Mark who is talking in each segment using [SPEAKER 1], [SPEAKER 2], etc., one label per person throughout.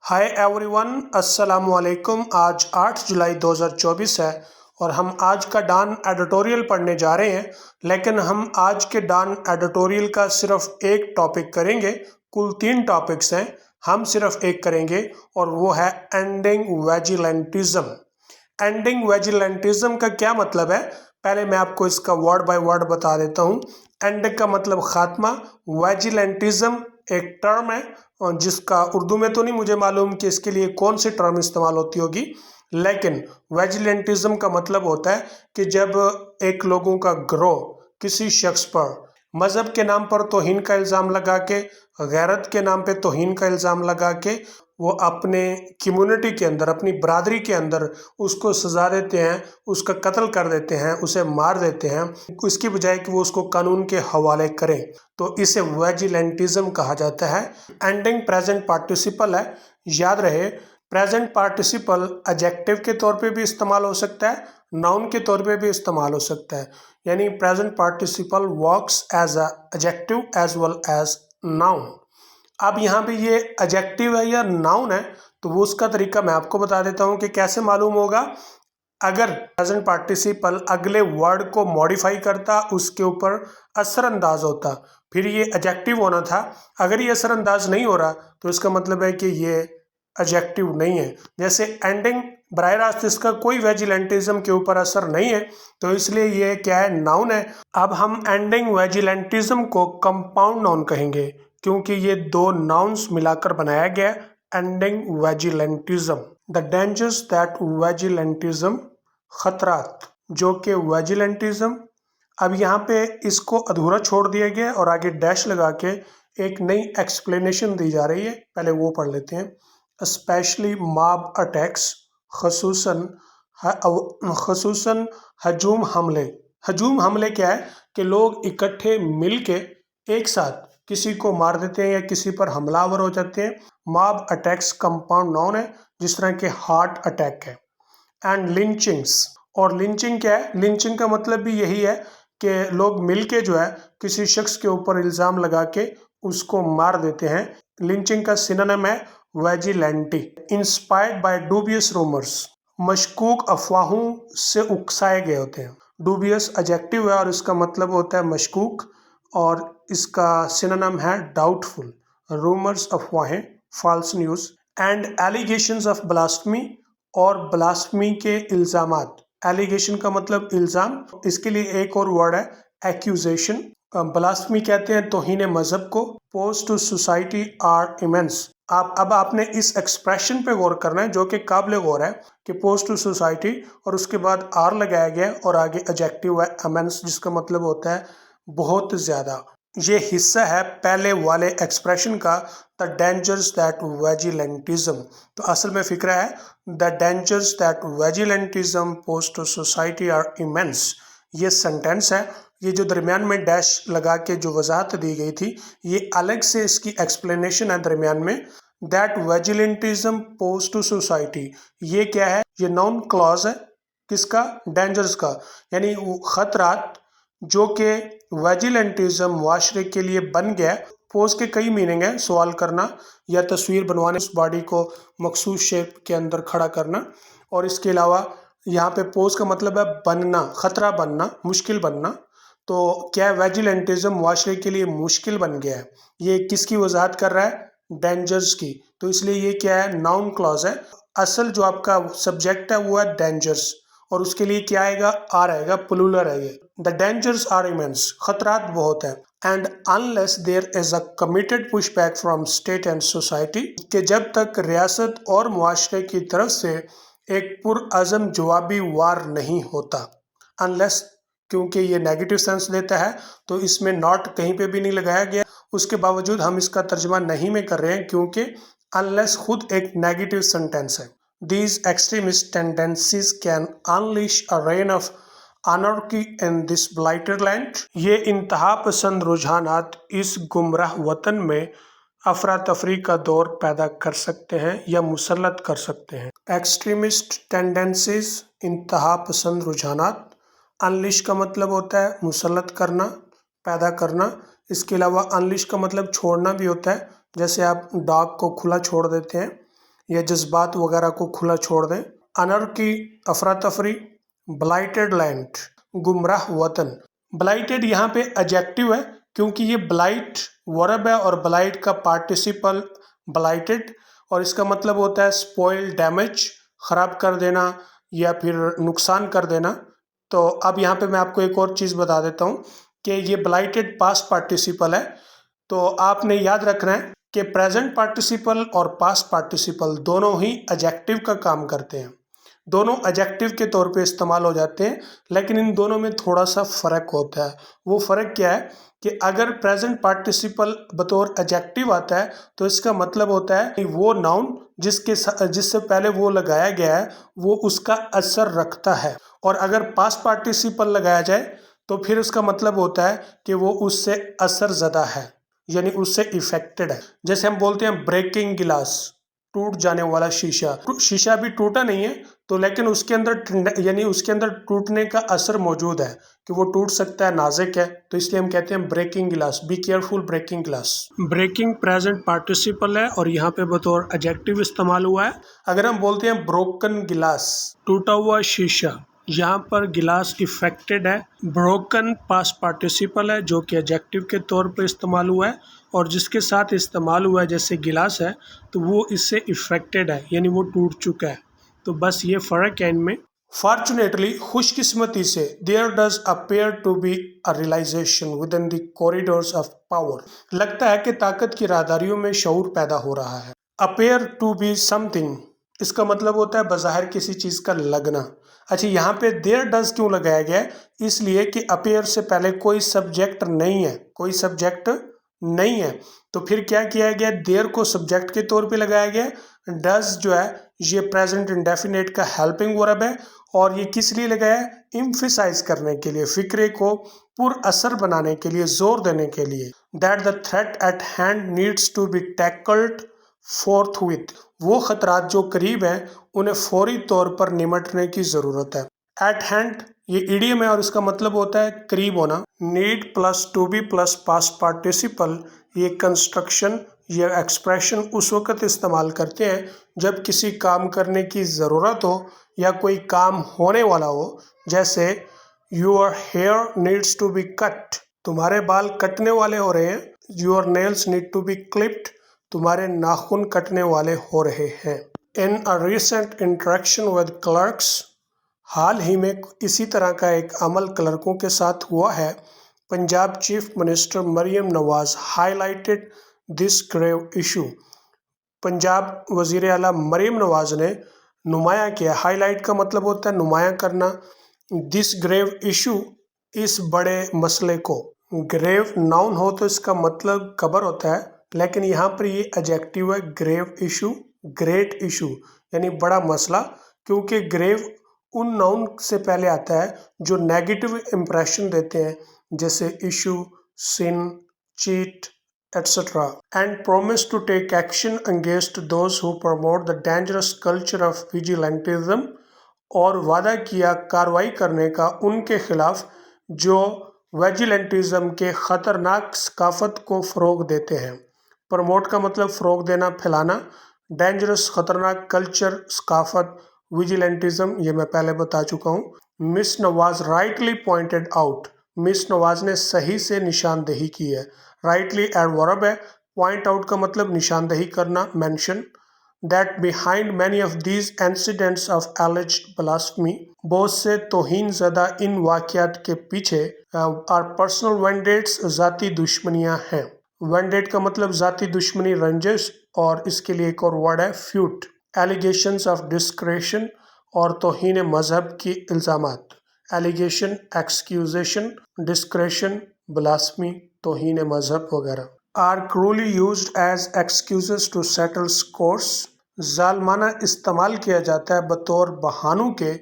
[SPEAKER 1] Hi everyone, अस्सलाम वालेकुम। आज 8 जुलाई 2024 है और हम आज का डॉन एडिटोरियल पढ़ने जा रहे हैं। लेकिन हम आज के डॉन एडिटोरियल का सिर्फ एक टॉपिक करेंगे। कुल 3 टॉपिक्स हैं, हम सिर्फ एक करेंगे और वो है एंडिंग विजिलेंटिज्म। एंडिंग विजिलेंटिज्म का क्या मतलब है, पहले मैं आपको इसका वर्ड बाय वर्ड बता देता हूँ। एंड का मतलब खात्मा, विजिलेंटिज्म एक टर्म है और जिसका उर्दू में तो नहीं मुझे मालूम कि इसके लिए कौन सी टर्म इस्तेमाल होती होगी, लेकिन विजिलेंटिज्म का मतलब होता है कि जब एक लोगों का ग्रोह किसी शख्स पर मज़हब के नाम पर तौहीन का इल्ज़ाम लगा के, गैरत के नाम पे तौहीन का इल्ज़ाम लगा के वो अपने कम्युनिटी के अंदर, अपनी बरादरी के अंदर उसको सज़ा देते हैं, उसका कत्ल कर देते हैं, उसे मार देते हैं, इसकी बजाय कि वो उसको कानून के हवाले करें, तो इसे विजिलेंटिज्म कहा जाता है। एंडिंग प्रेजेंट पार्टिसिपल है, याद रहे। प्रेजेंट पार्टिसिपल एडजेक्टिव के तौर पे भी इस्तेमाल हो सकता है, नाउन के तौर पे भी इस्तेमाल हो सकता है। यानी present participle works as a adjective as well as noun. अब यहाँ पे ये एडजेक्टिव है या नाउन है, तो वो उसका तरीका मैं आपको बता देता हूँ कि कैसे मालूम होगा। अगर प्रेजेंट पार्टिसिपल अगले वर्ड को मॉडिफाई करता, उसके ऊपर असरअंदाज होता, फिर ये एडजेक्टिव होना था। अगर ये असरअंदाज नहीं हो रहा तो इसका मतलब है कि ये एडजेक्टिव नहीं है। जैसे एंडिंग बराह रास्त इसका कोई विजिलेंटिज्म के ऊपर असर नहीं है, तो इसलिए ये क्या है, नाउन है। अब हम एंडिंग विजिलेंटिज्म को कंपाउंड नाउन कहेंगे क्योंकि ये 2 नाउन्स मिलाकर बनाया गया ending vigilantism. The dangers that vigilantism, खतरात जो कि विजिलेंटिज्म। अब यहाँ पे इसको अधूरा छोड़ दिया गया और आगे डैश लगा के एक नई एक्सप्लेनेशन दी जा रही है, पहले वो पढ़ लेते हैं। स्पेशली मॉब अटैक्स, खसूसन हजूम हमले। हजूम हमले क्या है कि लोग इकट्ठे मिल के एक साथ किसी को मार देते हैं या किसी पर हमलावर हो जाते हैं। मॉब अटैक्स कंपाउंड नाउन है, जिस तरह के हार्ट अटैक है। एंड लिंचिंग्स, और लिंचिंग क्या है, लिंचिंग का मतलब भी यही है कि लोग मिलके जो है किसी शख्स के ऊपर इल्ज़ाम लगा के उसको मार देते हैं। लिंचिंग का सिनोनिम है vigilante. Inspired by dubious rumours, मशकूक अफवाहों से उकसाए गए होते हैं। डूबियस एडजेक्टिव है और इसका मतलब होता है मशकूक, और इसका सिनोनिम है डाउटफुल। रूमर्स अफवाहें, false news. And allegations of blasphemy, और ब्लास्फेमी के इल्ज़ामात। एलिगेशन का मतलब इल्ज़ाम, इसके लिए एक और वर्ड है एक्यूजेशन। ब्लास्फेमी कहते हैं तौहीन मजहब को। Posed to society are immense. अब आपने इस एक्सप्रेशन पे गौर करना है जो कि काबिल गौर है कि पोस्ट टू सोसाइटी और उसके बाद आर लगाया गया और आगे एडजेक्टिव है इमेंस, जिसका मतलब होता है बहुत ज़्यादा। ये हिस्सा है पहले वाले एक्सप्रेशन का, द डेंजर्स दैट विजिलेंटिज्म। तो असल में फिक्रा है the dangers that vigilantism posed to society are immense. ये सेंटेंस है, ये जो दरमियान में डैश लगा के जो वजाहत दी गई थी, ये अलग से इसकी एक्सप्लेनेशन है दरमियान में। That vigilantism posed to society, ये क्या है, ये नाउन क्लॉज है किसका, डेंजर्स का। यानी खतरात जो कि विजिलेंटिज्म मुआशरे के लिए बन गया। पोज के कई मीनिंग है, सवाल करना या तस्वीर बनवाने, उस बॉडी को मखसूस शेप के अंदर खड़ा करना। और इसके अलावा यहाँ पे पोज का मतलब है बनना, खतरा बनना, मुश्किल बनना। तो क्या है, विजिलेंटिज्म मुआशरे के लिए मुश्किल बन गया है। ये किसकी वजाहत कर रहा है, डेंजर्स की, तो इसलिए ये क्या है, नाउन क्लॉज है। असल जो आपका सब्जेक्ट है वो है डेंजर्स, और उसके लिए क्या आएगा, आर आएगा, प्लूरल है ये। द डेंजर्स आर इमेंस, खतरात बहुत है। And unless there is a committed push back from state and society, कि जब तक रियासत और मुआशरे की तरफ से एक पुरअज़म जवाबी वार नहीं होता। अनलेस क्योंकि ये नेगेटिव सेंस देता है तो इसमें नॉट कहीं पे भी नहीं लगाया गया, उसके बावजूद हम इसका तर्जमा नहीं में कर रहे हैं क्योंकि अनलेस खुद एक नेगेटिव सेंटेंस है। These extremist tendencies can unleash a reign of anarchy in this blighted land. ये इंतहा पसंद रुझानात इस गुमराह वतन में अफरा तफरी का दौर पैदा कर सकते हैं या मुसल्लत कर सकते हैं। एक्सट्रीमिस्ट टेंडेंसीज, इंतहा पसंद रुझानात। अनलिश का मतलब होता है मुसल्लत करना, पैदा करना। इसके अलावा अनलिश का मतलब छोड़ना भी होता है, जैसे आप डॉग को खुला छोड़ देते हैं। या जज्बात वगैरह को खुला छोड़ दें। अनर्की, अफरा तफरी। ब्लाइटेड लैंड, गुमराह वतन। ब्लाइटेड यहाँ पे एडजेक्टिव है क्योंकि ये ब्लाइट वर्ब है और ब्लाइट का पार्टिसिपल ब्लाइटेड, और इसका मतलब होता है स्पॉइल, डैमेज, खराब कर देना या फिर नुकसान कर देना। तो अब यहाँ पे मैं आपको एक और चीज़ बता देता हूँ कि ये ब्लाइटेड पास्ट पार्टिसिपल है। तो आपने याद रखना है कि प्रेजेंट पार्टिसिपल और पास्ट पार्टिसिपल दोनों ही एडजेक्टिव का काम करते हैं, दोनों एडजेक्टिव के तौर पे इस्तेमाल हो जाते हैं, लेकिन इन दोनों में थोड़ा सा फ़र्क होता है। वो फ़र्क क्या है कि अगर प्रेजेंट पार्टिसिपल बतौर एडजेक्टिव आता है तो इसका मतलब होता है कि वो नाउन जिससे पहले वो लगाया गया है वो उसका असर रखता है, और अगर पास्ट पार्टिसिपल लगाया जाए तो फिर उसका मतलब होता है कि वो उससे असर ज़दा है, यानी उससे इफेक्टेड है। जैसे हम बोलते हैं ब्रेकिंग गिलास, टूट जाने वाला शीशा। शीशा भी टूटा नहीं है तो, लेकिन उसके अंदर यानी उसके अंदर टूटने का असर मौजूद है कि वो टूट सकता है, नाजुक है, तो इसलिए हम कहते हैं ब्रेकिंग गिलास, बी केयरफुल ब्रेकिंग गिलास। ब्रेकिंग प्रेजेंट पार्टिसिपल है और यहाँ पे बतौर एडजेक्टिव इस्तेमाल हुआ है। अगर हम बोलते हैं ब्रोकन गिलास, टूटा हुआ शीशा, यहाँ पर गिलास इफेक्टेड है। ब्रोकन पास्ट पार्टिसिपल है जो कि एडजेक्टिव के तौर पर इस्तेमाल हुआ है, और जिसके साथ इस्तेमाल हुआ है जैसे गिलास है तो वो इससे इफेक्टेड है, यानी वो टूट चुका है। तो बस ये फ़र्क है इनमें। फॉर्चुनेटली, खुशकिस्मती से, there does appear to be a realisation within the corridors of power. लगता है कि ताकत की राहदारियों में शऊर पैदा हो रहा है। अपेयर टू बी समथिंग, इसका मतलब होता है बज़ाहिर किसी चीज़ का लगना। अच्छा, यहाँ पे देयर डज क्यों लगाया गया है? इसलिए कि अपेयर से पहले कोई सब्जेक्ट नहीं है, कोई सब्जेक्ट नहीं है, तो फिर क्या किया गया, देयर को सब्जेक्ट के तौर पे लगाया गया। डज जो है ये प्रेजेंट इंडेफिनेट का हेल्पिंग वर्ब है, और ये किस लिए लगाया है? एम्फसाइज करने के लिए, फिक्रे को पुर असर बनाने के लिए, जोर देने के लिए। That the threat at hand needs to be tackled forthwith, वो खतरात जो करीब हैं उन्हें फौरी तौर पर निमटने की ज़रूरत है। एट हैंड ये इडियम है और इसका मतलब होता है करीब होना। Need plus to be plus past participle, ये कंस्ट्रक्शन, ये एक्सप्रेशन उस वक़्त इस्तेमाल करते हैं जब किसी काम करने की ज़रूरत हो या कोई काम होने वाला हो। जैसे your hair needs to be cut, तुम्हारे बाल कटने वाले हो रहे हैं। Your nails need to be clipped, तुम्हारे नाखून कटने वाले हो रहे हैं। In a recent interaction with clerks, हाल ही में इसी तरह का एक अमल क्लर्कों के साथ हुआ है। Punjab chief minister Maryam Nawaz highlighted this grave issue, Punjab वज़ीर आला मरियम नवाज ने नुमाया किया। हाईलाइट का मतलब होता है नुमाया करना। दिस ग्रेव इशू, इस बड़े मसले को। ग्रेव नाउन हो तो इसका मतलब खबर होता है, लेकिन यहाँ पर ये एडजेक्टिव है ग्रेव इशू, ग्रेट इशू, यानी बड़ा मसला, क्योंकि ग्रेव उन नाउन से पहले आता है जो नेगेटिव इंप्रेशन देते हैं, जैसे issue, sin, cheat, etc. and promise to take action against those who promote the dangerous culture of vigilantism, और वादा किया कार्रवाई करने का उनके खिलाफ जो विजिलेंटिज्म के ख़तरनाक सकाफत को फ़रोग देते हैं। प्रमोट का मतलब फ़रोग देना, फैलाना। डेंजरस खतरनाक, कल्चर सकाफत, विजिलेंटिज्म ये मैं पहले बता चुका हूँ। Miss Nawaz rightly pointed out, miss Nawaz ने सही से निशानदेही की है। राइटली एडवर्ब है, पॉइंट आउट का मतलब निशानदेही करना, mention. That behind many of these incidents of एलिज्ड blasphemy, बहुत से तौहीन ज़दा इन वाक़यात के पीछे आर पर्सनल वेंडेट्स, ज़ाती दुश्मनियाँ हैं। वेंडेट का मतलब ज़ाती दुश्मनी, रंजिश, और इसके लिए एक और वर्ड है फ्यूट। एलिगेशंस ऑफ डिस्क्रेशन, और तौहीन मजहब की इल्ज़ामात। एलिगेशन, एक्सक्यूजेशन, डिस्क्रेशन, ब्लास्फेमी, तौहीन मजहब वगैरह। Are cruelly used as excuses to settle scores, जालमाना इस्तेमाल किया जाता है बतौर बहानों के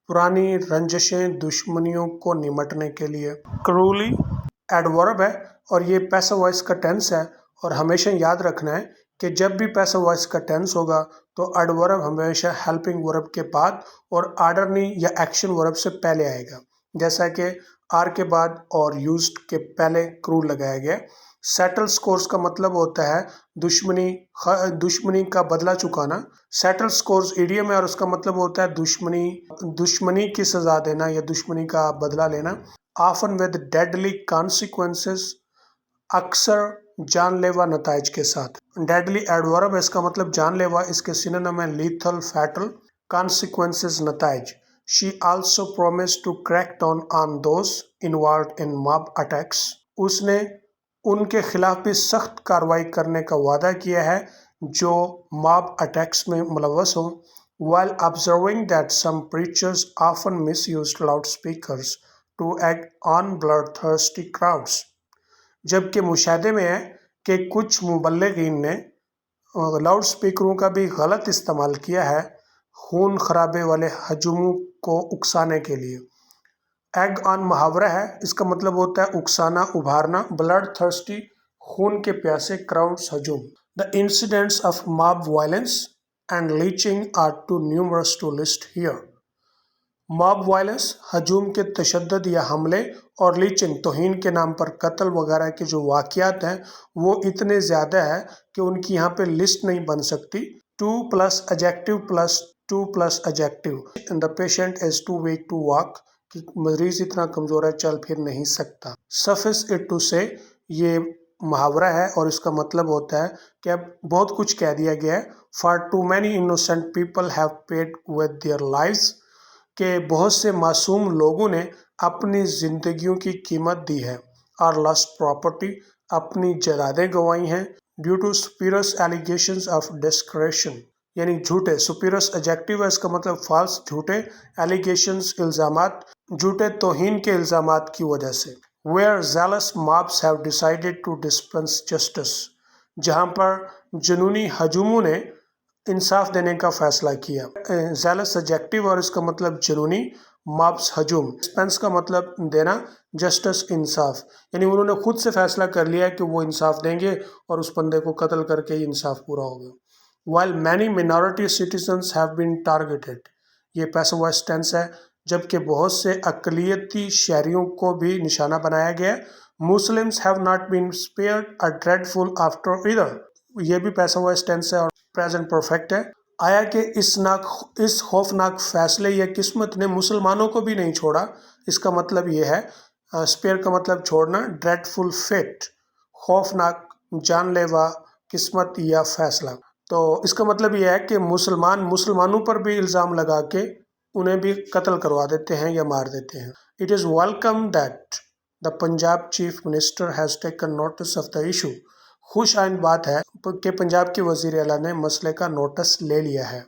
[SPEAKER 1] पुरानी रंजिशें, दुश्मनियों को निमटने के लिए। क्रूली एडवर्ब है और ये पैसिव वॉइस का टेंस है, और हमेशा याद रखना है कि जब भी पैसिव वॉइस का टेंस होगा तो एडवर्ब हमेशा हेल्पिंग वर्ब के बाद और आर्डरनी या एक्शन वर्ब से पहले आएगा। जैसा कि आर के बाद और यूज्ड के पहले क्रू लगाया गया। सेटल स्कोर्स का मतलब होता है दुश्मनी का बदला चुकाना। सेटल स्कोर्स इडियम है और उसका मतलब होता है दुश्मनी की सजा देना या दुश्मनी का बदला लेना। ऑफन विद डेडली कॉन्सिक्वेंसेस, अक्सर जानलेवा नताइज के साथ। डेडली एडवर्ब है, इसका मतलब जानलेवा, इसके सिनोनिम है लीथल, फैटल, कॉन्सिक्वेंसेस नताइज। She also promised to crack down on those involved in mob attacks. उसने उनके खिलाफ भी सख्त कार्रवाई करने का वादा किया है जो मॉब अटैक्स में मुलव्वस हों। While observing that some preachers often misused loudspeakers to act on bloodthirsty crowds. जबकि मुशाहदे में है कि कुछ मुबल्लिगीन ने लाउड स्पीकरों का भी गलत इस्तेमाल किया है खून खराबे वाले हजूमों को उकसाने के लिए। एग ऑन मुहावरा है, इसका मतलब होता है उकसाना, उभारना। ब्लड थर्स्टी, खून के प्यासे, क्राउड्स, हजूम। The incidents of mob violence and lynching are too numerous to list here. Mob violence, हजूम के तशद्दुद या हमले, और लीचिंग, तौहीन के नाम पर कत्ल वगैरह के जो वाक़यात हैं वो इतने ज़्यादा है कि उनकी यहाँ पे लिस्ट नहीं बन सकती। 2 + adjective + 2 + adjective. The patient is too weak to walk, कि मरीज इतना कमज़ोर है चल फिर नहीं सकता। सफिस इट टू से, ये मुहावरा है और इसका मतलब होता है कि अब बहुत कुछ कह दिया गया है। For too many innocent people have paid with their lives, के बहुत से मासूम लोगों ने अपनी ज़िंदगियों की कीमत दी है। और लॉस्ट प्रॉपर्टी, अपनी जायदादें गंवाई हैं। Due to spurious allegations of discretion, यानी झूठे। सुपीरियस एडजेक्टिव है, इसका मतलब फाल्स, झूठे। एलिगेशंस, इल्ज़ामात, झूठे तौहीन के इल्ज़ामात की वजह से। Where zealous mobs have decided to dispense justice, जहाँ पर जुनूनी हजूमों ने इंसाफ देने का फैसला किया। zealous एडजेक्टिव और इसका मतलब जुनूनी, मॉब्स हजूम। डिस्पेंस का मतलब देना, जस्टिस इंसाफ, यानी उन्होंने खुद से फैसला कर लिया कि वो इंसाफ देंगे और उस बंदे को कत्ल करके ही इंसाफ पूरा होगा। While many minority citizens have been targeted, ये पैसिव वॉइस टेंस है, जबकि बहुत से अक़लियती शहरियों को भी निशाना बनाया गया। Muslims have not been spared a dreadful after either, ये भी पैसिव वॉइस टेंस है और प्रेजेंट परफेक्ट है। आया कि इस खौफनाक फैसले या किस्मत ने मुसलमानों को भी नहीं छोड़ा, इसका मतलब ये है, स्पेयर का मतलब छोड़ना, ड्रेडफुल फेट, खौफनाक, जानलेवा किस्मत या फैसला। तो इसका मतलब यह है कि मुसलमानों पर भी इल्ज़ाम लगा के उन्हें भी कत्ल करवा देते हैं या मार देते हैं। It is welcome that the Punjab chief minister has taken notice of the issue, खुश आइंद बात है कि पंजाब के वज़ीर आला ने मसले का नोटिस ले लिया है।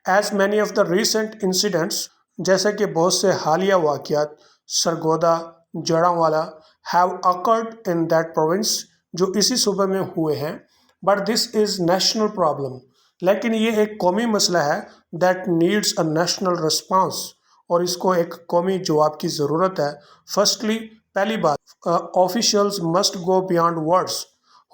[SPEAKER 1] As many of the recent incidents, जैसे कि बहुत से हालिया वाक़यात Sargodha, Jaranwala, have occurred in that province, जो इसी सूबे में हुए हैं। But this is national problem, लेकिन ये एक कौमी मसला है। That needs a national response, और इसको एक कौमी जवाब की ज़रूरत है। फर्स्टली, पहली बात, officials must go beyond words,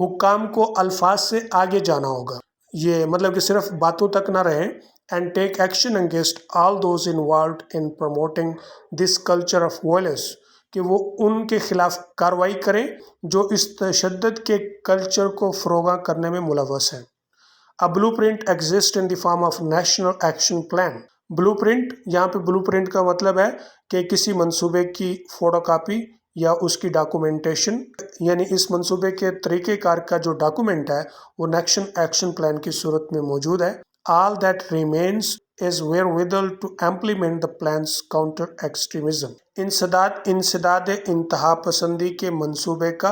[SPEAKER 1] हुक्काम को अल्फाज से आगे जाना होगा। ये मतलब कि सिर्फ बातों तक ना रहें। And take action against all those involved in promoting this culture of violence, कि वो उनके खिलाफ कार्रवाई करें जो इस तशद्दुद के कल्चर को फ़रोग़ करने में मुलव्वस है। A blueprint exist in the form of national action plan. Blueprint, यहाँ पे ब्लू प्रिंट का मतलब है कि किसी मंसूबे की फ़ोटोकॉपी या उसकी डॉक्यूमेंटेशन, यानी इस मंसूबे के तरीक़ेकार का जो डॉक्यूमेंट है वो नेशनल एक्शन प्लान की सूरत में मौजूद है। All that remains is wherewithal to implement the plan's counter extremism. इंसदाद इंतहा पसंदी के मंसूबे का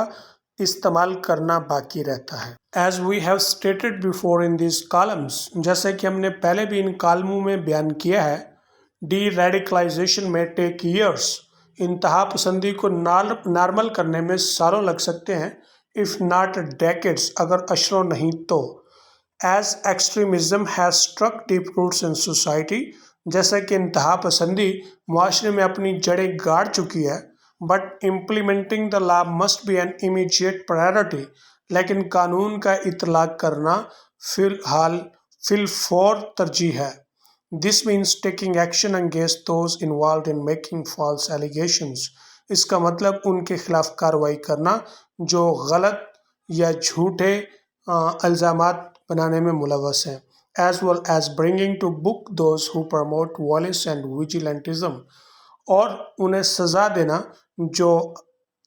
[SPEAKER 1] इस्तेमाल करना बाकी रहता है। As we have stated before in these columns, जैसे कि हमने पहले भी इन कालमों में बयान किया है, de-radicalization may take years. इंतहा पसंदी को नॉर्मल करने में सालों लग सकते हैं, if not decades, अगर अशरों नहीं तो। As extremism has struck deep roots in society, जैसा कि इंतहा पसंदी मुआशरे में अपनी जड़ें गाड़ चुकी है। But implementing the law must be an immediate priority, लेकिन कानून का इतलाक करना फिलफौर तरजीह है। This means taking action against those involved in making false allegations. इसका मतलब उनके खिलाफ कार्रवाई करना जो गलत یا جھوٹے الزامات بنانے میں ملوث ہیں، as well as bringing to book those who promote violence and vigilantism، اور انہیں سزا دینا جو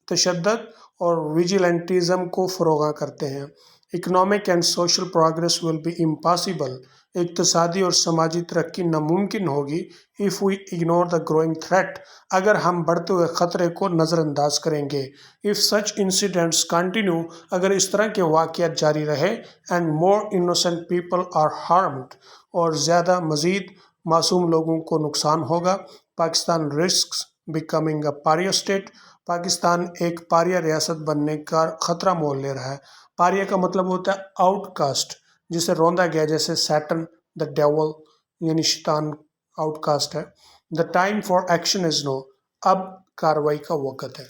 [SPEAKER 1] تشدد اور ویجیلنٹزم کو فروغ کرتے ہیں۔ Economic and social progress will be impossible, اقتصادی اور سماجی ترقی ناممکن ہوگی if we ignore the growing threat، اگر ہم بڑھتے ہوئے خطرے کو نظر انداز کریں گے۔ if such incidents continue، اگر اس طرح کے واقعات جاری رہے and more innocent people are harmed، اور زیادہ مزید معصوم لوگوں کو نقصان ہوگا، Pakistan risks becoming a pariah state، Pakistan ایک پاریہ ریاست بننے کا خطرہ مول لے رہا ہے۔ پاریہ کا مطلب ہوتا ہے آؤٹ کاسٹ، جسے روندا گیا، جیسے سیٹن دا ڈیول یعنی شیطان آؤٹ کاسٹ ہے۔ The time for action is now, اب کارروائی کا وقت ہے۔